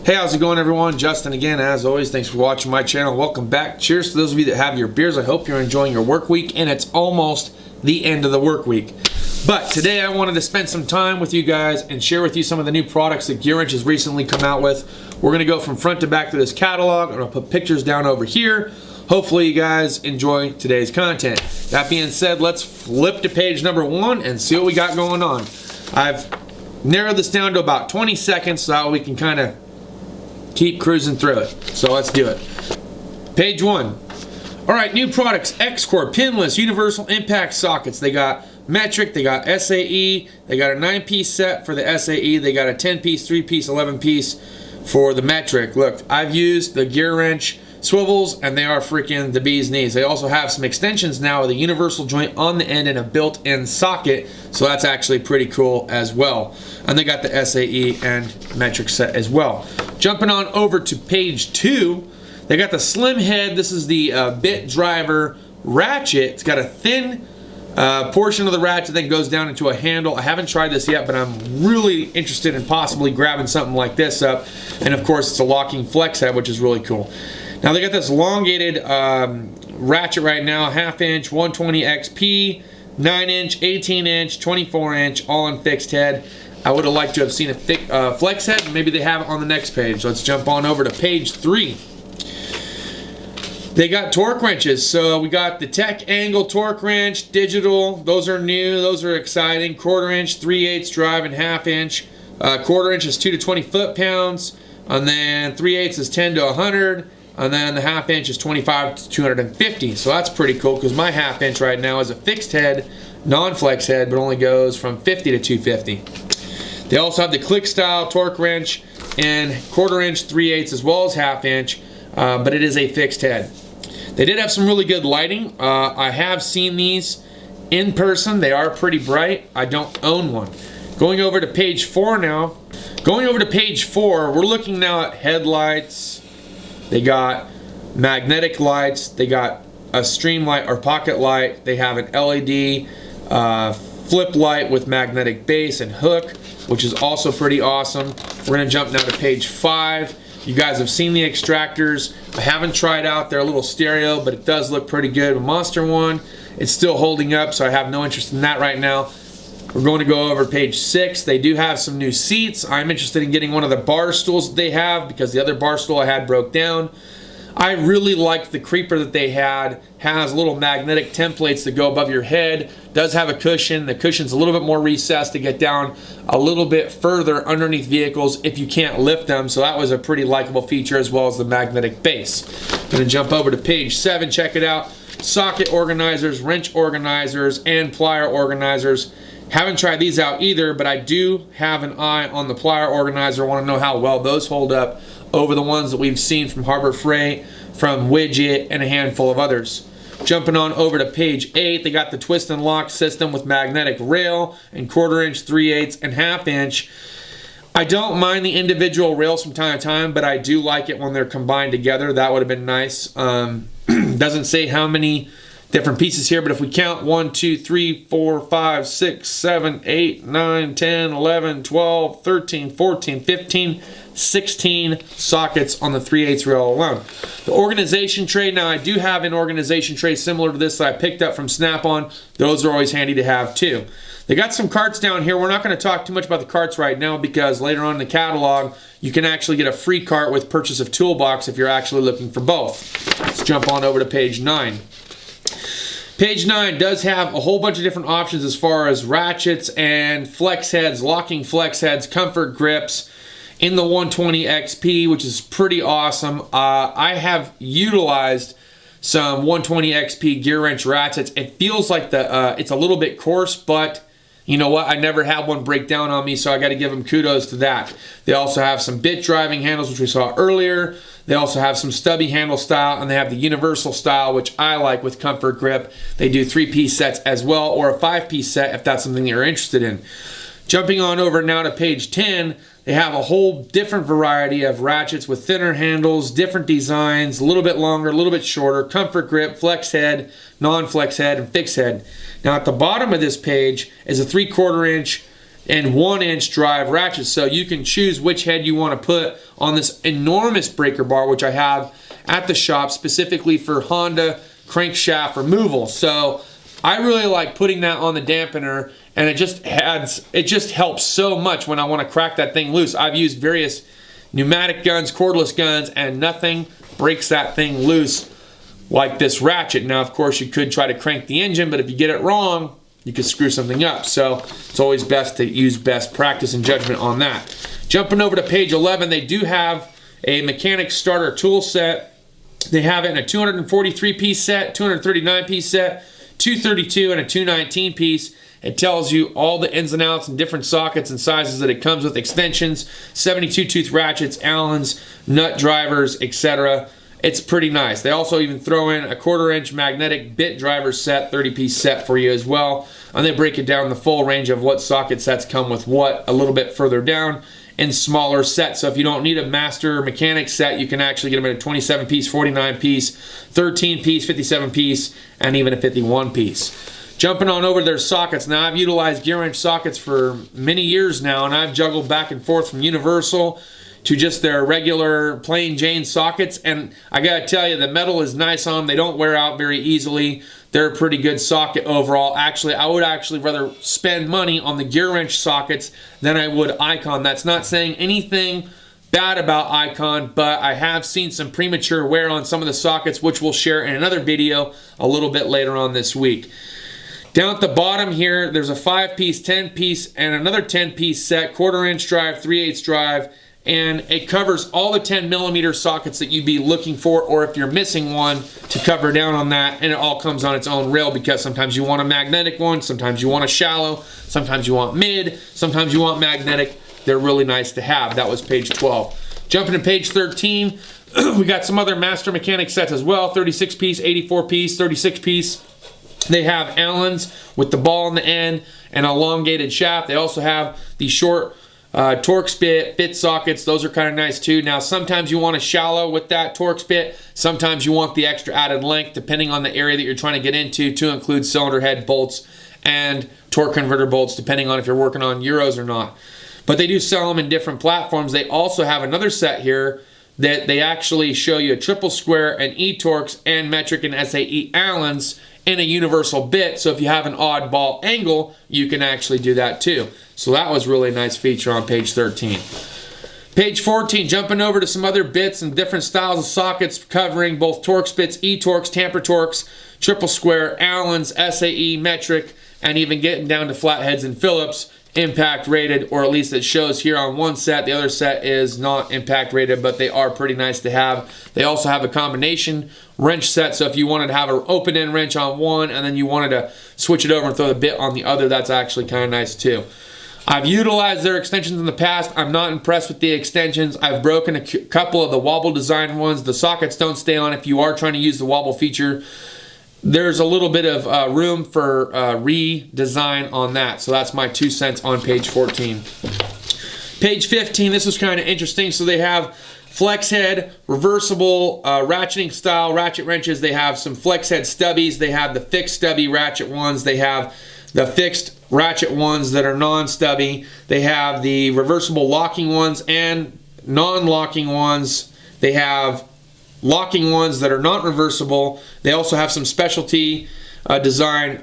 Hey, how's it going, everyone? Justin again, as always. Thanks for watching my channel. Welcome back. Cheers to those of you that have your beers. I hope you're enjoying your work week, and it's almost the end of the work week. But today I wanted to spend some time with you guys and share with you some of the new products that Gearwrench has recently come out with. We're going to go from front to back to this catalog. I'm going to put pictures down over here. Hopefully you guys enjoy today's content. That being said, let's flip to page number 1 and see what we got going on. I've narrowed this down to about 20 seconds so we can kind of keep cruising through it. So let's do it. Page 1. Alright, new products. Xcore, Pinless, Universal Impact Sockets. They got metric, they got SAE, they got a 9-piece set for the SAE, they got a 10-piece, 3-piece, 11-piece for the metric. Look, I've used the Gearwrench swivels and they are freaking the bee's knees. They also have some extensions now with a universal joint on the end and a built-in socket, so that's actually pretty cool as well. And they got the SAE and metric set as well. Jumping on over to page 2, they got the slim head. This is the bit driver ratchet. It's got a thin portion of the ratchet that goes down into a handle. I haven't tried this yet, but I'm really interested in possibly grabbing something like this up. And of course, it's a locking flex head, which is really cool. Now they got this elongated ratchet right now, 1/2 inch, 120 XP, 9 inch, 18 inch, 24 inch, all in fixed head. I would have liked to have seen a thick flex head. Maybe they have it on the next page. Let's jump on over to page 3. They got torque wrenches. So we got the Tech Angle torque wrench, digital. Those are new. Those are exciting. 1/4 inch, 3/8 drive, and 1/2 inch. 1/4 inch is 2 to 20 foot-pounds. And then 3/8 is 10 to 100. And then the 1/2 inch is 25 to 250. So that's pretty cool because my 1/2 inch right now is a fixed head, non-flex head, but only goes from 50 to 250. They also have the click style torque wrench and 1/4 inch, 3/8 as well as 1/2 inch, but it is a fixed head. They did have some really good lighting. I have seen these in person. They are pretty bright. I don't own one. Going over to page 4 now. Going over to page 4, we're looking now at headlights. They got magnetic lights. They got a stream light or pocket light. They have an LED flip light with magnetic base and hook, which is also pretty awesome. We're going to jump now to page 5. You guys have seen the extractors. I haven't tried out their little stereo, but it does look pretty good. The Monster one, it's still holding up, so I have no interest in that right now. We're going to go over page 6. They do have some new seats. I'm interested in getting one of the bar stools that they have because the other bar stool I had broke down. I really liked the creeper that they had. Has little magnetic templates that go above your head. Does have a cushion. The cushion's a little bit more recessed to get down a little bit further underneath vehicles if you can't lift them. So that was a pretty likable feature, as well as the magnetic base. I'm going to jump over to page 7. Check it out. Socket organizers, wrench organizers, and plier organizers. Haven't tried these out either, but I do have an eye on the plier organizer. I want to know how well those hold up over the ones that we've seen from Harbor Freight, from Widget, and a handful of others. Jumping on over to page 8, they got the twist and lock system with magnetic rail and 1/4 inch, 3/8, and 1/2 inch. I don't mind the individual rails from time to time, but I do like it when they're combined together. That would have been nice. Doesn't say how many different pieces here, but if we count 1, 2, 3, 4, 5, 6, 7, 8, 9, 10, 11, 12, 13, 14, 15, 16 sockets on the 3/8 rail alone. The organization tray, now I do have an organization tray similar to this that I picked up from Snap-on. Those are always handy to have too. They got some carts down here. We're not going to talk too much about the carts right now because later on in the catalog you can actually get a free cart with purchase of Toolbox if you're actually looking for both. Let's jump on over to page 9. Page 9 does have a whole bunch of different options as far as ratchets and flex heads, locking flex heads, comfort grips in the 120 XP, which is pretty awesome. I have utilized some 120 XP Gearwrench Ratchets. It feels like it's a little bit coarse, but you know what? I never had one break down on me, so I got to give them kudos to that. They also have some bit driving handles, which we saw earlier. They also have some stubby handle style, and they have the universal style, which I like with comfort grip. They do 3-piece sets as well, or a 5-piece set if that's something that you're interested in. Jumping on over now to page 10, they have a whole different variety of ratchets with thinner handles, different designs, a little bit longer, a little bit shorter, comfort grip, flex head, non-flex head, and fixed head. Now at the bottom of this page is a 3/4 inch and 1-inch drive ratchets. So you can choose which head you want to put on this enormous breaker bar, which I have at the shop specifically for Honda crankshaft removal. So I really like putting that on the dampener, and it just helps so much when I want to crack that thing loose. I've used various pneumatic guns, cordless guns, and nothing breaks that thing loose like this ratchet. Now, of course, you could try to crank the engine, but if you get it wrong, you could screw something up. So it's always best to use best practice and judgment on that. Jumping over to page 11, they do have a mechanic starter tool set. They have it in a 243-piece set, 239-piece set, 232, and a 219-piece. It tells you all the ins and outs and different sockets and sizes that it comes with, extensions, 72-tooth ratchets, Allens, nut drivers, etc. It's pretty nice. They also even throw in a 1/4-inch magnetic bit driver set, 30-piece set for you as well. And they break it down the full range of what socket sets come with what a little bit further down in smaller sets. So if you don't need a master mechanic set, you can actually get them in a 27-piece, 49-piece, 13-piece, 57-piece, and even a 51-piece. Jumping on over to their sockets. Now, I've utilized Gearwrench sockets for many years now, and I've juggled back and forth from Universal to just their regular plain Jane sockets, and I gotta tell you, the metal is nice on them. They don't wear out very easily. They're a pretty good socket overall. Actually, I would actually rather spend money on the Gearwrench sockets than I would Icon. That's not saying anything bad about Icon, but I have seen some premature wear on some of the sockets, which we'll share in another video a little bit later on this week. Down at the bottom here, there's a 5-piece, 10-piece, and another 10-piece set, 1/4-inch drive, 3/8 drive, and it covers all the 10mm sockets that you'd be looking for, or if you're missing one, to cover down on that, and it all comes on its own rail, because sometimes you want a magnetic one, sometimes you want a shallow, sometimes you want mid, sometimes you want magnetic. They're really nice to have. That was page 12. Jumping to page 13, we got some other master mechanic sets as well, 36-piece, 84-piece, 36-piece. They have Allens with the ball in the end and elongated shaft. They also have the short Torx bit, fit sockets. Those are kind of nice too. Now, sometimes you want a shallow with that Torx bit. Sometimes you want the extra added length, depending on the area that you're trying to get into, to include cylinder head bolts and torque converter bolts, depending on if you're working on Euros or not. But they do sell them in different platforms. They also have another set here that they actually show you a triple square, an E-Torx, and metric and SAE Allens in a universal bit. So if you have an oddball angle, you can actually do that too. So that was really a nice feature on page 13. Page 14, jumping over to some other bits and different styles of sockets, covering both Torx bits, E-Torx, Tamper Torx, triple square, Allens, SAE, metric, and even getting down to flatheads and Phillips, impact rated, or at least it shows here on one set. The other set is not impact rated, but they are pretty nice to have. They also have a combination wrench set, so if you wanted to have an open end wrench on one and then you wanted to switch it over and throw the bit on the other, that's actually kind of nice too. I've utilized their extensions in the past. I'm not impressed with the extensions. I've broken a couple of the wobble design ones. The sockets don't stay on if you are trying to use the wobble feature. There's a little bit of room for redesign on that. So that's my 2 cents on page 14. Page 15, this is kind of interesting. So they have flex head, reversible ratcheting style ratchet wrenches. They have some flex head stubbies. They have the fixed stubby ratchet ones. They have the fixed ratchet ones that are non-stubby. They have the reversible locking ones and non-locking ones. They have locking ones that are not reversible. They also have some specialty design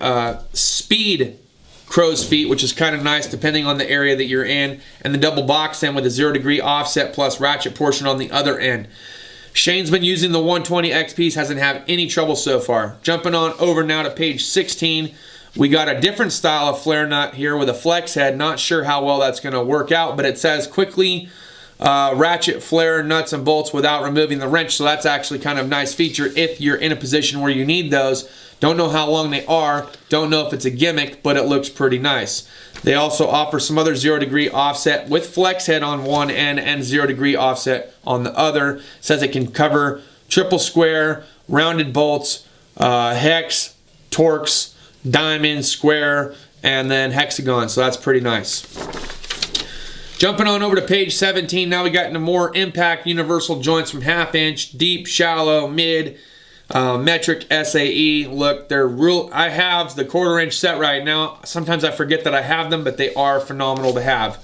speed crow's feet, which is kind of nice depending on the area that you're in, and the double box end with a 0-degree offset plus ratchet portion on the other end. Shane's been using the 120 X piece, hasn't had any trouble so far. Jumping on over now to page 16, we got a different style of flare nut here with a flex head. Not sure how well that's going to work out, but it says quickly ratchet flare nuts and bolts without removing the wrench, so that's actually kind of a nice feature if you're in a position where you need those. Don't know how long they are, don't know if it's a gimmick, but it looks pretty nice. They also offer some other 0-degree offset with flex head on one end and 0-degree offset on the other. It says it can cover triple square, rounded bolts, hex, Torx, diamond, square, and then hexagon, so that's pretty nice. Jumping on over to page 17, now we got into more impact universal joints from 1/2 inch, deep, shallow, mid, metric SAE. Look, they're real. I have the 1/4 inch set right now. Sometimes I forget that I have them, but they are phenomenal to have.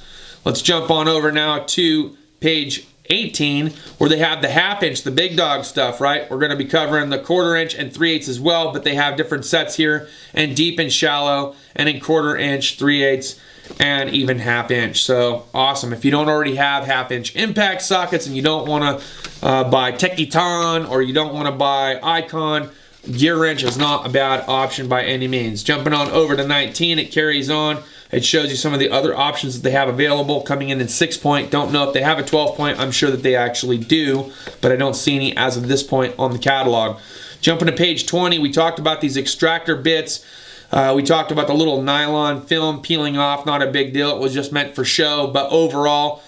Let's jump on over now to page 18, where they have the 1/2 inch, the big dog stuff, right? We're going to be covering the 1/4 inch and 3/8 as well, but they have different sets here, and deep and shallow, and in 1/4 inch, 3/8, and even 1/2 inch. So awesome. If you don't already have 1/2 inch impact sockets and you don't want to buy Techiton, or you don't want to buy Icon, Gearwrench is not a bad option by any means. Jumping on over to 19, it carries on. It shows you some of the other options that they have available, coming in 6-point. Don't know if they have a 12-point. I'm sure that they actually do, but I don't see any as of this point on the catalog. Jumping to page 20, we talked about these extractor bits. We talked about the little nylon film peeling off. Not a big deal. It was just meant for show, but overall,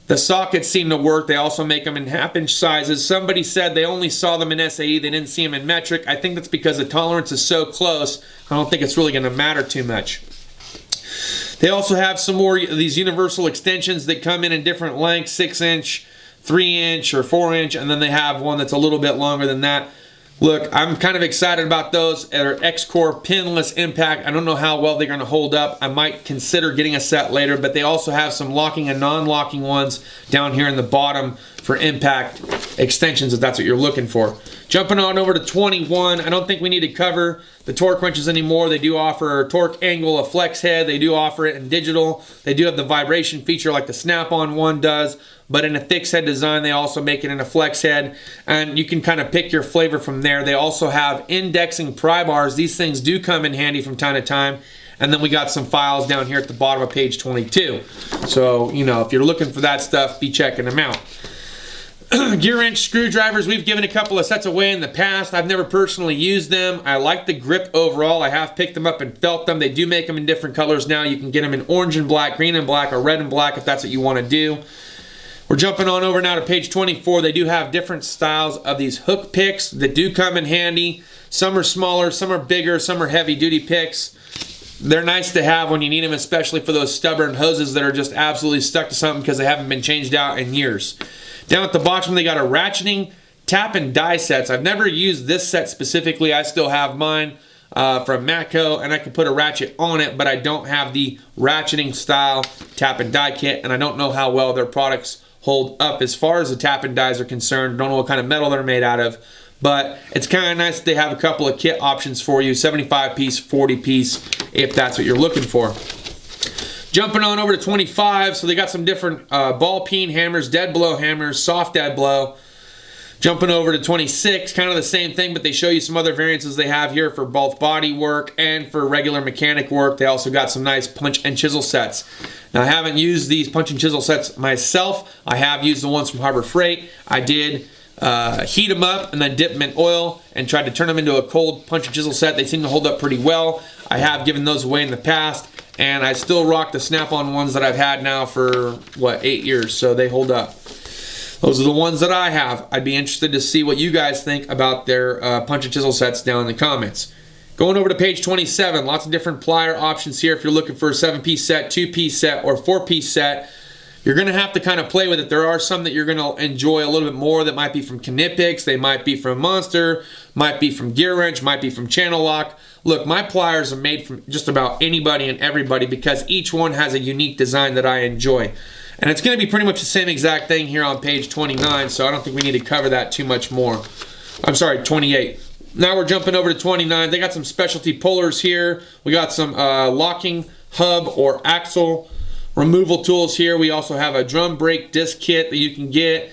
the sockets seem to work. They also make them in 1/2 inch sizes. Somebody said they only saw them in SAE. They didn't see them in metric. I think that's because the tolerance is so close. I don't think it's really going to matter too much. They also have some more of these universal extensions that come in different lengths, 6 inch, 3 inch, or 4 inch, and then they have one that's a little bit longer than that. Look, I'm kind of excited about those. They're Xcore Pinless Impact. I don't know how well they're going to hold up. I might consider getting a set later, but they also have some locking and non-locking ones down here in the bottom for impact extensions, if that's what you're looking for. Jumping on over to 21, I don't think we need to cover the torque wrenches anymore. They do offer a torque angle, a flex head. They do offer it in digital. They do have the vibration feature like the snap-on one does, but in a fixed head design, they also make it in a flex head, and you can kind of pick your flavor from there. They also have indexing pry bars. These things do come in handy from time to time. And then we got some files down here at the bottom of page 22. So, you know, if you're looking for that stuff, be checking them out. Gearwrench screwdrivers, we've given a couple of sets away in the past. I've never personally used them. I like the grip overall. I have picked them up and felt them. They do make them in different colors now. You can get them in orange and black, green and black, or red and black if that's what you want to do. We're jumping on over now to page 24. They do have different styles of these hook picks that do come in handy. Some are smaller, some are bigger, some are heavy duty picks. They're nice to have when you need them, especially for those stubborn hoses that are just absolutely stuck to something because they haven't been changed out in years. Down at the bottom, they got a ratcheting tap and die sets. I've never used this set specifically. I still have mine from Matco, and I can put a ratchet on it, but I don't have the ratcheting style tap and die kit, and I don't know how well their products hold up as far as the tap and dies are concerned. Don't know what kind of metal they're made out of, but it's kind of nice that they have a couple of kit options for you, 75 piece, 40 piece, if that's what you're looking for. Jumping on over to 25, so they got some different ball peen hammers, dead blow hammers, soft dead blow. Jumping over to 26, kind of the same thing, but they show you some other variances they have here for both body work and for regular mechanic work. They also got some nice punch and chisel sets. Now, I haven't used these punch and chisel sets myself. I have used the ones from Harbor Freight. I did heat them up and then dip them in oil and tried to turn them into a cold punch and chisel set. They seem to hold up pretty well. I have given those away in the past, and I still rock the snap-on ones that I've had now for, what, 8 years, so they hold up. Those are the ones that I have. I'd be interested to see what you guys think about their punch and chisel sets down in the comments. Going over to page 27, lots of different plier options here if you're looking for a 7-piece set, 2-piece set, or 4-piece set. You're going to have to kind of play with it. There are some that you're going to enjoy a little bit more that might be from Knipex, they might be from Monster, might be from Gearwrench, might be from Channel Lock. Look, my pliers are made from just about anybody and everybody because each one has a unique design that I enjoy. And it's going to be pretty much the same exact thing here on page 29, so I don't think we need to cover that too much more. I'm sorry, 28. Now we're jumping over to 29. They got some specialty pullers here. We got some locking hub or axle removal tools here. We also have a drum brake disc kit that you can get,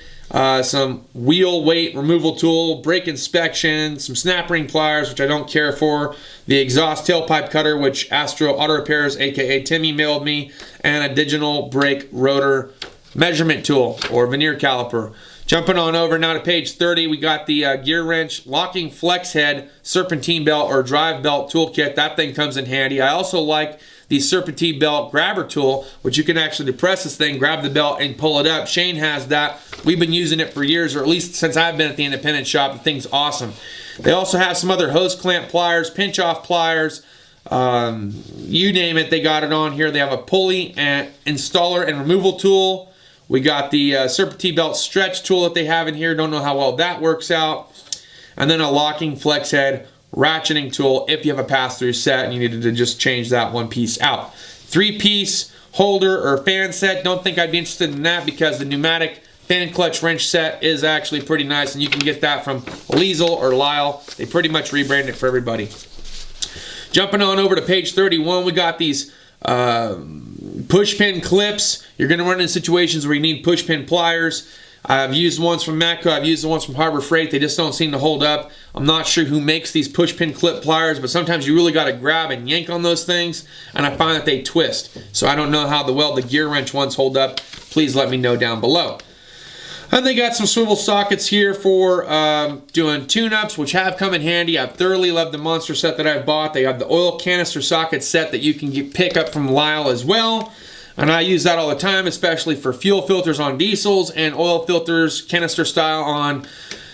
some wheel weight removal tool, brake inspection, some snap ring pliers, which I don't care for, the exhaust tailpipe cutter, which Astro Auto Repairs, aka Timmy, mailed me, and a digital brake rotor measurement tool or veneer caliper. Jumping on over now to page 30, we got the Gearwrench locking flex head serpentine belt or drive belt toolkit. That thing comes in handy. I also like the serpentine belt grabber tool, which you can actually depress this thing, grab the belt, and pull it up. Shane has that. We've been using it for years, or at least since I've been at the independent shop. The thing's awesome. They also have some other hose clamp pliers, pinch off pliers, you name it, they got it on here. They have a pulley and installer and removal tool. We got the serpentine belt stretch tool that they have in here. Don't know how well that works out. and then a locking flex head ratcheting tool if you have a pass-through set and you needed to just change that one piece out. 3-piece holder or fan set. Don't think I'd be interested in that because the pneumatic fan clutch wrench set is actually pretty nice, and you can get that from Liesel or Lyle. They pretty much rebrand it for everybody. Jumping on over to page 31, we got these push pin clips. You're going to run into situations where you need push pin pliers. I've used ones from Matco, I've used the ones from Harbor Freight. They just don't seem to hold up. I'm not sure who makes these push pin clip pliers, but sometimes you really got to grab and yank on those things, and I find that they twist. So I don't know how well the Gearwrench ones hold up. Please let me know down below. And they got some swivel sockets here for doing tune-ups, which have come in handy. I thoroughly love the monster set that I've bought. They have the oil canister socket set that you can pick up from Lyle as well. And I use that all the time, especially for fuel filters on diesels and oil filters, canister style on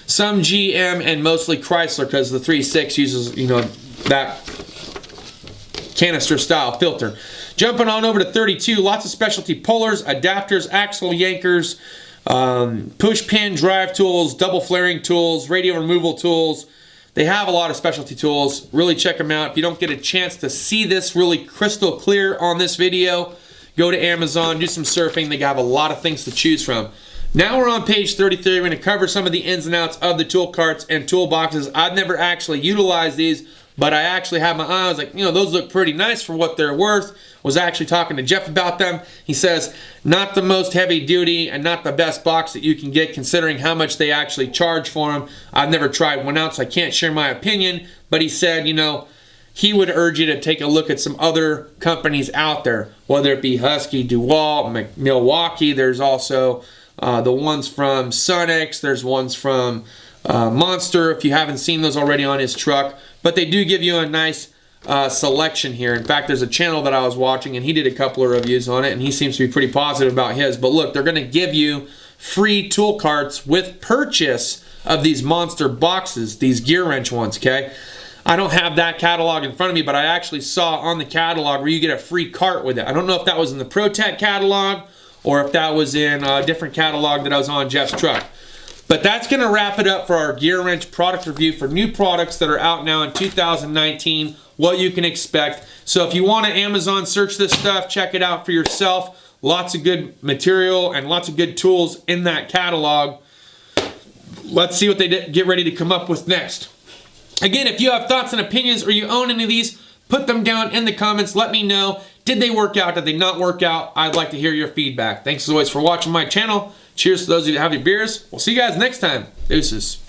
some GM and mostly Chrysler, because the 3.6 uses, you know, that canister style filter. Jumping on over to 32, lots of specialty pullers, adapters, axle yankers, push pin drive tools, double flaring tools, radio removal tools. They have a lot of specialty tools. Really check them out. If you don't get a chance to see this really crystal clear on this video, go to Amazon, do some surfing. They have a lot of things to choose from. Now we're on page 33. We're going to cover some of the ins and outs of the tool carts and toolboxes. I've never actually utilized these, but I actually have my eye. I was like, you know, those look pretty nice for what they're worth. Was actually talking to Jeff about them. He says, not the most heavy duty and not the best box that you can get considering how much they actually charge for them. I've never tried one out, so I can't share my opinion, but he said, you know, he would urge you to take a look at some other companies out there, whether it be Husky, DeWalt, Milwaukee. There's also the ones from Sunex. There's ones from Monster, if you haven't seen those already on his truck. But they do give you a nice selection here. In fact, there's a channel that I was watching, and he did a couple of reviews on it, and he seems to be pretty positive about his. But look, they're going to give you free tool carts with purchase of these monster boxes, these Gearwrench ones, okay? I don't have that catalog in front of me, but I actually saw on the catalog where you get a free cart with it. I don't know if that was in the ProTech catalog or if that was in a different catalog that I was on Jeff's truck. But that's going to wrap it up for our Gearwrench product review for new products that are out now in 2019, what you can expect. So if you want to Amazon search this stuff, check it out for yourself. Lots of good material and lots of good tools in that catalog. Let's see what they get ready to come up with next. Again, if you have thoughts and opinions or you own any of these, put them down in the comments. Let me know. Did they work out? Did they not work out? I'd like to hear your feedback. Thanks as always for watching my channel. Cheers to those of you that have your beers. We'll see you guys next time. Deuces.